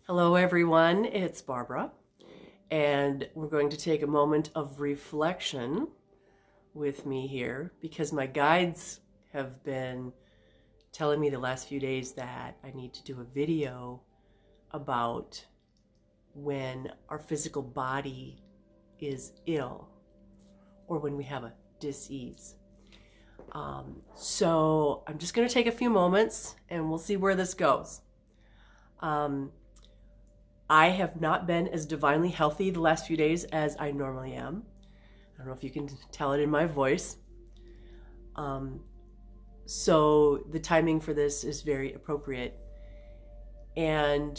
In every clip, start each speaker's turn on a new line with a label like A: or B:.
A: Hello everyone, it's Barbara, and we're going to take a moment of reflection with me here because my guides have been telling me the last few days that I need to do a video about when our physical body is ill or when we have a dis-ease. So I'm just going to take a few moments and we'll see where this goes. I have not been as divinely healthy the last few days as I normally am. I don't know if you can tell it in my voice. So the timing for this is very appropriate. And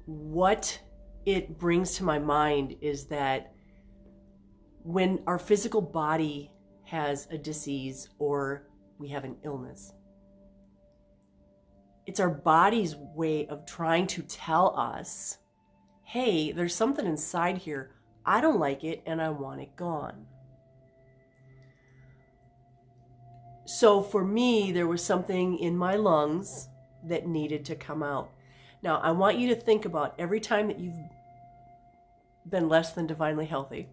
A: what it brings to my mind is that when our physical body has a disease or we have an illness, it's our body's way of trying to tell us, hey, there's something inside here. I don't like it and I want it gone. So for me, there was something in my lungs that needed to come out. Now, I want you to think about every time that you've been less than divinely healthy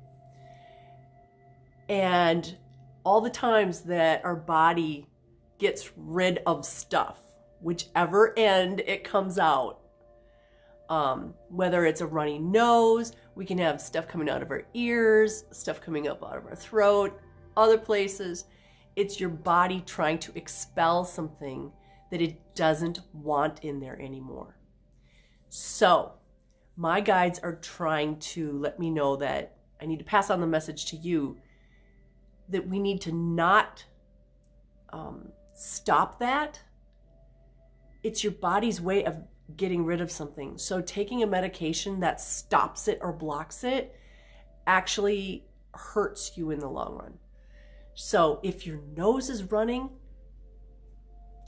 A: and all the times that our body gets rid of stuff, whichever end it comes out. Whether it's a runny nose, we can have stuff coming out of our ears, stuff coming up out of our throat, other places. It's your body trying to expel something that it doesn't want in there anymore. So my guides are trying to let me know that I need to pass on the message to you that we need to not stop that. It's your body's way of getting rid of something. So taking a medication that stops it or blocks it actually hurts you in the long run. So if your nose is running,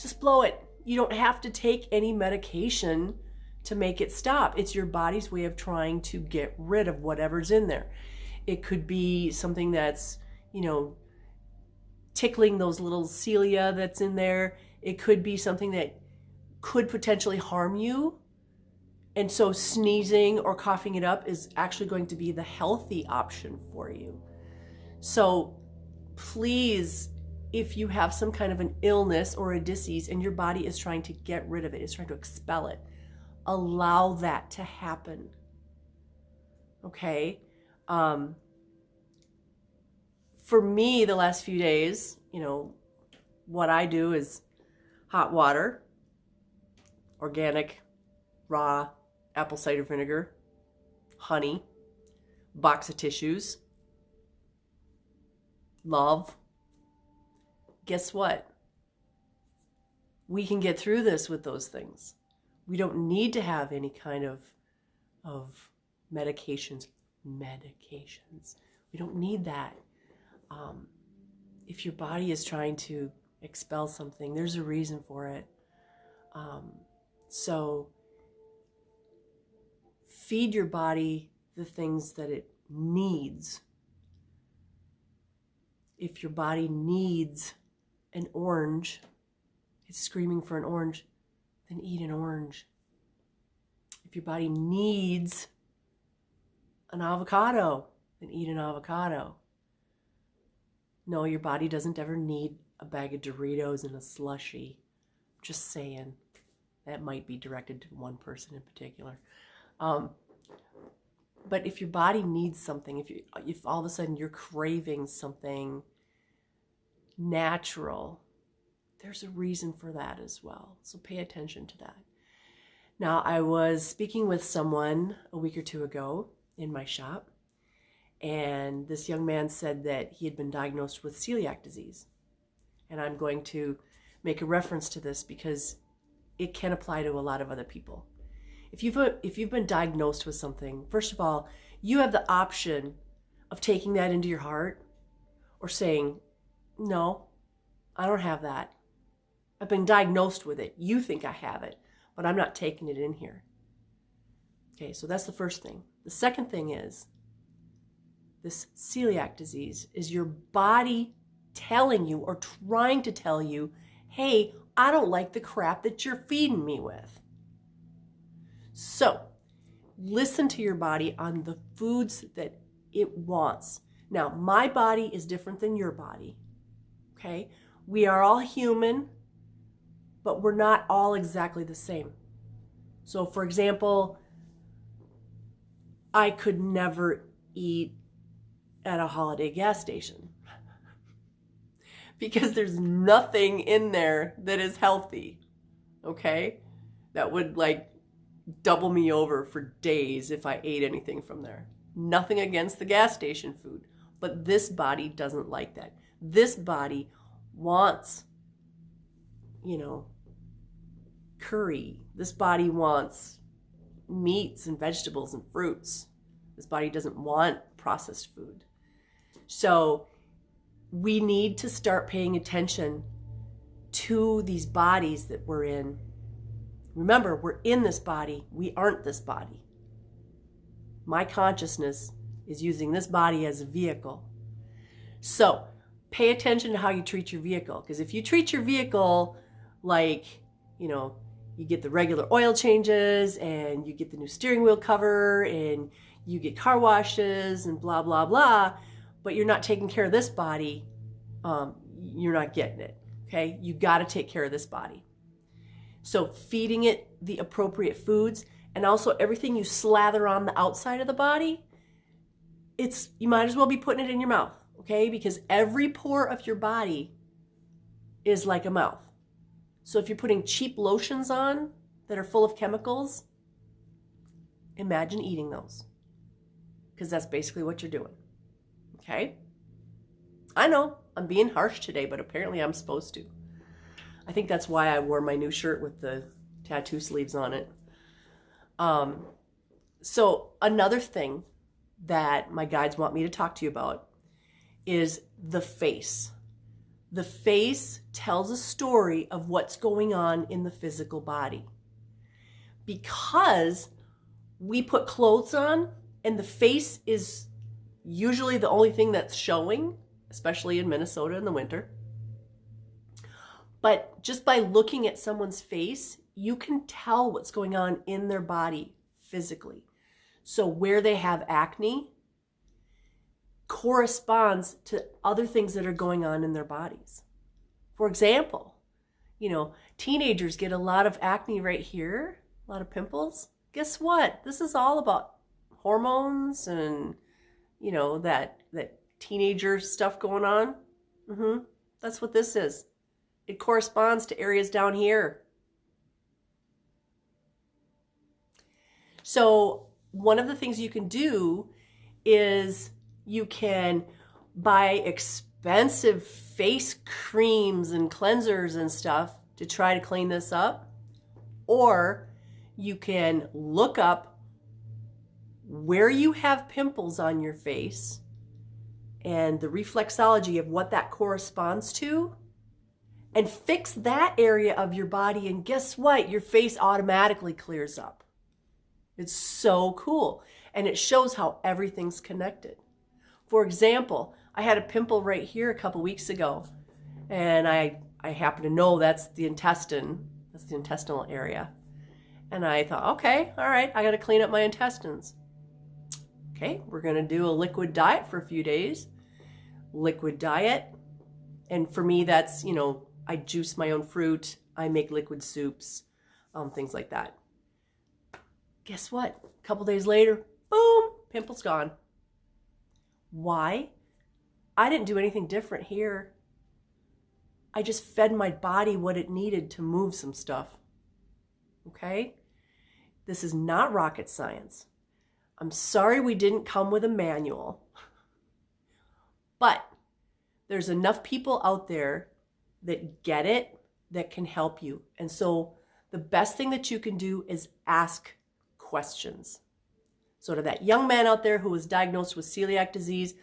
A: just blow it. You don't have to take any medication to make it stop. It's your body's way of trying to get rid of whatever's in there. It could be something that's, tickling those little cilia that's in there. It could be something that could potentially harm you. And so sneezing or coughing it up is actually going to be the healthy option for you. So please, if you have some kind of an illness or a disease and your body is trying to get rid of it, is trying to expel it, allow that to happen. Okay? For me, the last few days, what I do is hot water, organic, raw apple cider vinegar, honey, box of tissues, love. Guess what? We can get through this with those things. We don't need to have any kind of medications. We don't need that. If your body is trying to expel something, there's a reason for it. So feed your body the things that it needs. If your body needs an orange, it's screaming for an orange, then eat an orange. If your body needs an avocado, then eat an avocado. No, your body doesn't ever need a bag of Doritos and a slushie. Just saying. That might be directed to one person in particular. But if your body needs something, if all of a sudden you're craving something natural, there's a reason for that as well. So pay attention to that. Now, I was speaking with someone a week or two ago in my shop, and this young man said that he had been diagnosed with celiac disease. And I'm going to make a reference to this because it can apply to a lot of other people. If you've been diagnosed with something, first of all, you have the option of taking that into your heart or saying, no, I don't have that. I've been diagnosed with it. You think I have it, but I'm not taking it in here. Okay, so that's the first thing. The second thing is this celiac disease is your body telling you or trying to tell you, hey, I don't like the crap that you're feeding me with. So listen to your body on the foods that it wants. Now, my body is different than your body, okay? We are all human, but we're not all exactly the same. So, for example, I could never eat at a Holiday gas station because there's nothing in there that is healthy, okay? That would like double me over for days if I ate anything from there. Nothing against the gas station food, but this body doesn't like that. This body wants, curry. This body wants meats and vegetables and fruits. This body doesn't want processed food. So we need to start paying attention to these bodies that we're in. Remember, we're in this body. We aren't this body. My consciousness is using this body as a vehicle. So pay attention to how you treat your vehicle. Because if you treat your vehicle like, you get the regular oil changes and you get the new steering wheel cover and you get car washes and blah, blah, blah, but you're not taking care of this body, you're not getting it, okay? You got to take care of this body. So feeding it the appropriate foods, and also everything you slather on the outside of the body, you might as well be putting it in your mouth, okay? Because every pore of your body is like a mouth. So if you're putting cheap lotions on that are full of chemicals, imagine eating those. Because that's basically what you're doing. Okay? I know, I'm being harsh today, but apparently I'm supposed to. I think that's why I wore my new shirt with the tattoo sleeves on it. So another thing that my guides want me to talk to you about is the face. The face tells a story of what's going on in the physical body. Because we put clothes on and the face is usually the only thing that's showing, especially in Minnesota in the winter. But just by looking at someone's face, you can tell what's going on in their body physically. So where they have acne corresponds to other things that are going on in their bodies. For example, teenagers get a lot of acne right here, a lot of pimples. Guess what? This is all about hormones and, that teenager stuff going on. That's what this is. It corresponds to areas down here. So one of the things you can do is you can buy expensive face creams and cleansers and stuff to try to clean this up. Or you can look up where you have pimples on your face and the reflexology of what that corresponds to, and fix that area of your body, and guess what? Your face automatically clears up. It's so cool. And it shows how everything's connected. For example, I had a pimple right here a couple weeks ago, and I happen to know that's the intestine. That's the intestinal area. And I thought, okay, all right, I got to clean up my intestines. Okay, we're going to do a liquid diet for a few days. Liquid diet. And for me, that's, I juice my own fruit. I make liquid soups, things like that. Guess what? A couple days later, boom, pimple's gone. Why? I didn't do anything different here. I just fed my body what it needed to move some stuff. Okay? This is not rocket science. I'm sorry we didn't come with a manual. But there's enough people out there that get it, that can help you. And so the best thing that you can do is ask questions. So to that young man out there who was diagnosed with celiac disease,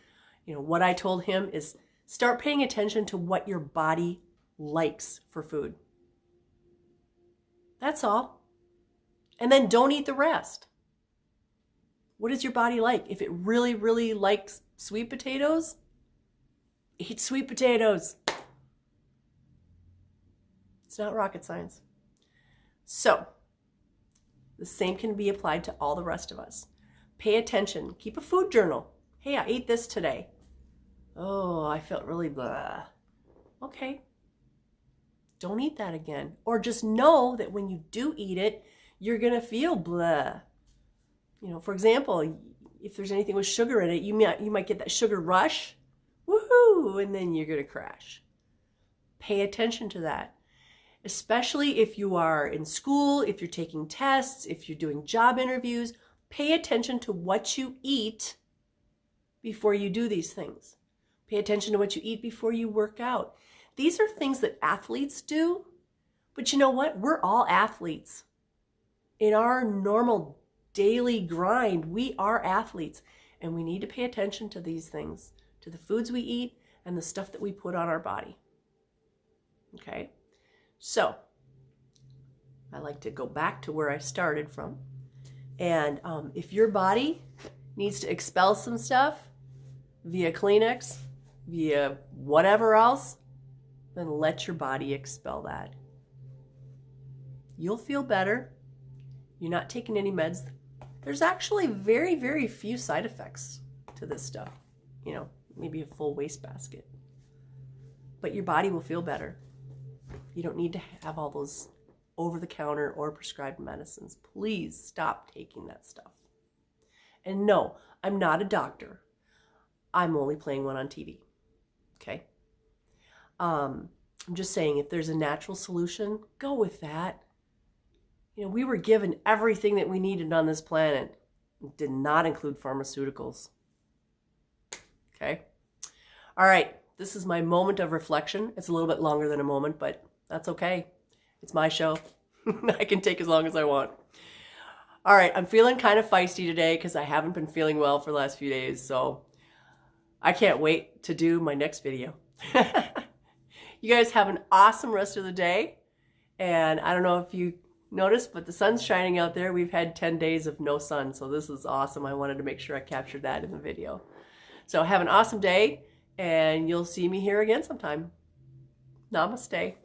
A: what I told him is start paying attention to what your body likes for food. That's all. And then don't eat the rest. What does your body like? If it really, really likes sweet potatoes, eat sweet potatoes. It's not rocket science. So, The same can be applied to all the rest of us. Pay attention. Keep a food journal. Hey, I ate this today. Oh, I felt really blah. Okay. Don't eat that again. Or just know that when you do eat it, you're going to feel blah. You know, for example, if there's anything with sugar in it, you might get that sugar rush. Woohoo! And then you're going to crash. Pay attention to that. Especially if you are in school, if you're taking tests, if you're doing job interviews, pay attention to what you eat before you do these things. Pay attention to what you eat before you work out. These are things that athletes do, but you know what? We're all athletes. In our normal daily grind, we are athletes, and we need to pay attention to these things, to the foods we eat and the stuff that we put on our body. Okay? So, I like to go back to where I started from. And if your body needs to expel some stuff via Kleenex, via whatever else, then let your body expel that. You'll feel better. You're not taking any meds. There's actually very, very few side effects to this stuff. You know, maybe a full wastebasket. But your body will feel better. You don't need to have all those over-the-counter or prescribed medicines. Please stop taking that stuff. And no, I'm not a doctor. I'm only playing one on TV. Okay? I'm just saying, if there's a natural solution, go with that. You know, we were given everything that we needed on this planet. It did not include pharmaceuticals. Okay? All right. This is my moment of reflection. It's a little bit longer than a moment, but that's okay. It's my show. I can take as long as I want. All right. I'm feeling kind of feisty today because I haven't been feeling well for the last few days. So I can't wait to do my next video. You guys have an awesome rest of the day. And I don't know if you noticed, but the sun's shining out there. We've had 10 days of no sun. So this is awesome. I wanted to make sure I captured that in the video. So have an awesome day. And you'll see me here again sometime. Namaste.